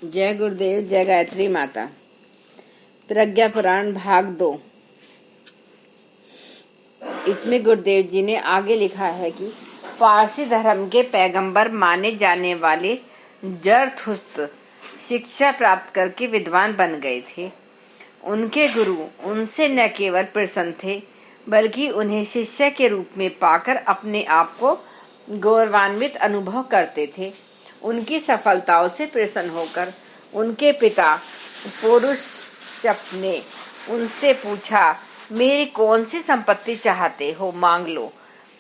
जय गुरुदेव, जय गायत्री माता। प्रज्ञा पुराण भाग 2। इसमें गुरुदेव जी ने आगे लिखा है कि पारसी धर्म के पैगंबर माने जाने वाले जरथुस्त्र शिक्षा प्राप्त करके विद्वान बन गए थे। उनके गुरु उनसे न केवल प्रसन्न थे बल्कि उन्हें शिष्य के रूप में पाकर अपने आप को गौरवान्वित अनुभव करते थे। उनकी सफलताओं से प्रसन्न होकर उनके पिता पुरुषप ने उनसे पूछा, मेरी कौन सी संपत्ति चाहते हो, मांग लो।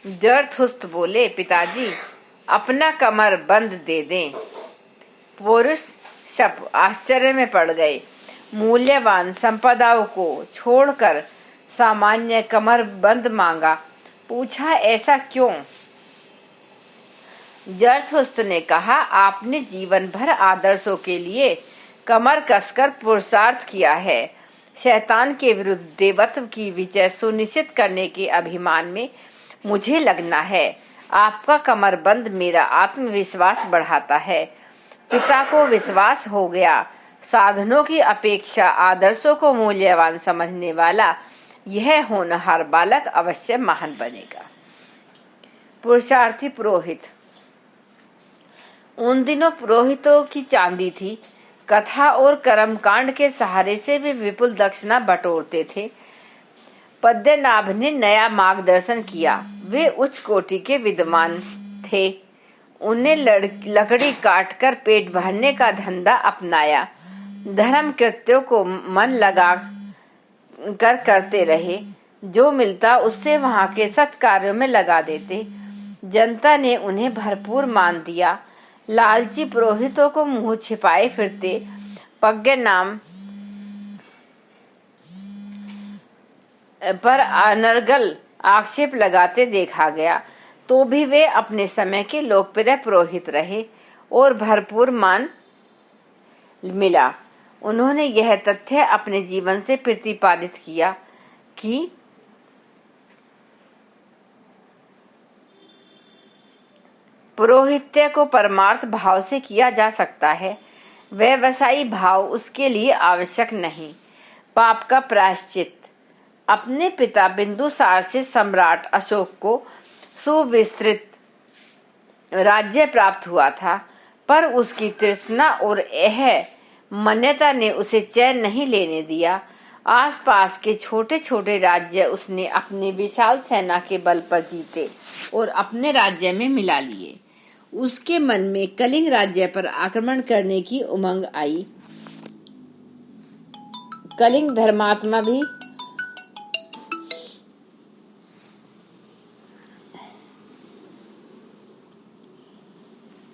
जरथुस्त्र बोले, पिताजी अपना कमर बंद दे दें। पुरुषप आश्चर्य में पड़ गए। मूल्यवान संपदाओं को छोड़कर सामान्य कमर बंद मांगा। पूछा, ऐसा क्यों? जरथुस्त्र ने कहा, आपने जीवन भर आदर्शों के लिए कमर कसकर पुरुषार्थ किया है। शैतान के विरुद्ध देवत्व की विजय सुनिश्चित करने के अभिमान में मुझे लगना है। आपका कमरबंद मेरा आत्मविश्वास बढ़ाता है। पिता को विश्वास हो गया, साधनों की अपेक्षा आदर्शों को मूल्यवान समझने वाला यह होनहार बालक अवश्य महान बनेगा। पुरुषार्थी पुरोहित। उन दिनों पुरोहितों की चांदी थी। कथा और कर्मकांड के सहारे से वे विपुल दक्षिणा बटोरते थे। पद्मनाभ ने नया मार्गदर्शन किया। वे उच्च कोटि के विद्वान थे। उन्हें लकड़ी काटकर पेट भरने का धंधा अपनाया। धर्म कृत्यों को मन लगा कर करते रहे। जो मिलता उससे वहां के सत्कार्यों में लगा देते। जनता ने उन्हें भरपूर मान दिया। लालची पुरोहितों को मुंह छिपाए फिरते पद्मनाभ पर अनर्गल आक्षेप लगाते देखा गया, तो भी वे अपने समय के लोकप्रिय पुरोहित रहे और भरपूर मान मिला। उन्होंने यह तथ्य अपने जीवन से प्रतिपादित किया कि पुरोहित्य को परमार्थ भाव से किया जा सकता है, व्यवसायी भाव उसके लिए आवश्यक नहीं। पाप का प्रायश्चित। अपने पिता बिंदुसार से सम्राट अशोक को सुविस्तृत राज्य प्राप्त हुआ था, पर उसकी तृष्णा और मान्यता ने उसे चैन नहीं लेने दिया। आसपास के छोटे छोटे राज्य उसने अपनी विशाल सेना के बल पर जीते और अपने राज्य में मिला लिए। उसके मन में कलिंग राज्य पर आक्रमण करने की उमंग आई। कलिंग धर्मात्मा भी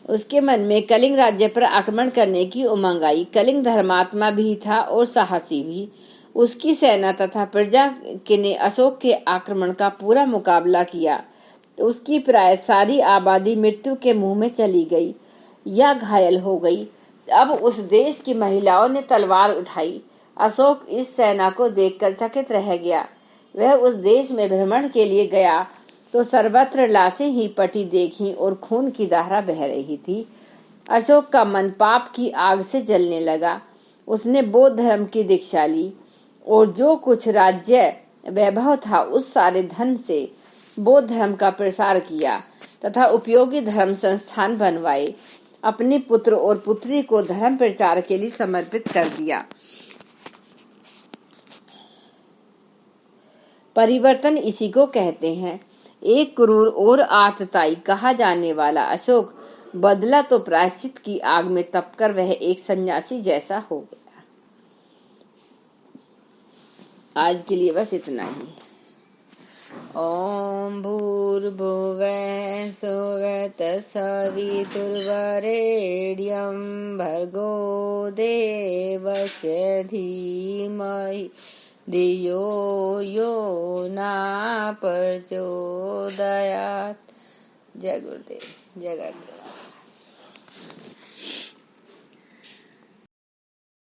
उसके मन में कलिंग राज्य पर आक्रमण करने की उमंग आई। कलिंग धर्मात्मा भी था और साहसी भी। उसकी सेना तथा प्रजा ने अशोक के आक्रमण का पूरा मुकाबला किया। उसकी प्राय सारी आबादी मृत्यु के मुंह में चली गई या घायल हो गई। अब उस देश की महिलाओं ने तलवार उठाई। अशोक इस सेना को देखकर चकित रह गया। वह उस देश में भ्रमण के लिए गया तो सर्वत्र लाशें ही पटी देखी और खून की धारा बह रही थी। अशोक का मन पाप की आग से जलने लगा। उसने बौद्ध धर्म की दीक्षा ली और जो कुछ राज्य वैभव था उस सारे धन से बौद्ध धर्म का प्रसार किया तथा उपयोगी धर्म संस्थान बनवाए। अपने पुत्र और पुत्री को धर्म प्रचार के लिए समर्पित कर दिया। परिवर्तन इसी को कहते हैं। एक क्रूर और आतताई कहा जाने वाला अशोक बदला तो प्रायश्चित की आग में तपकर वह एक सन्यासी जैसा हो गया। आज के लिए बस इतना ही। ओम भूर्भुवः स्वः तत्सवितुर्वरेण्यं भर्गो देवस्य धीमहि धियो यो न प्रचोदयात्। जय गुरुदेव, जय गायत्री।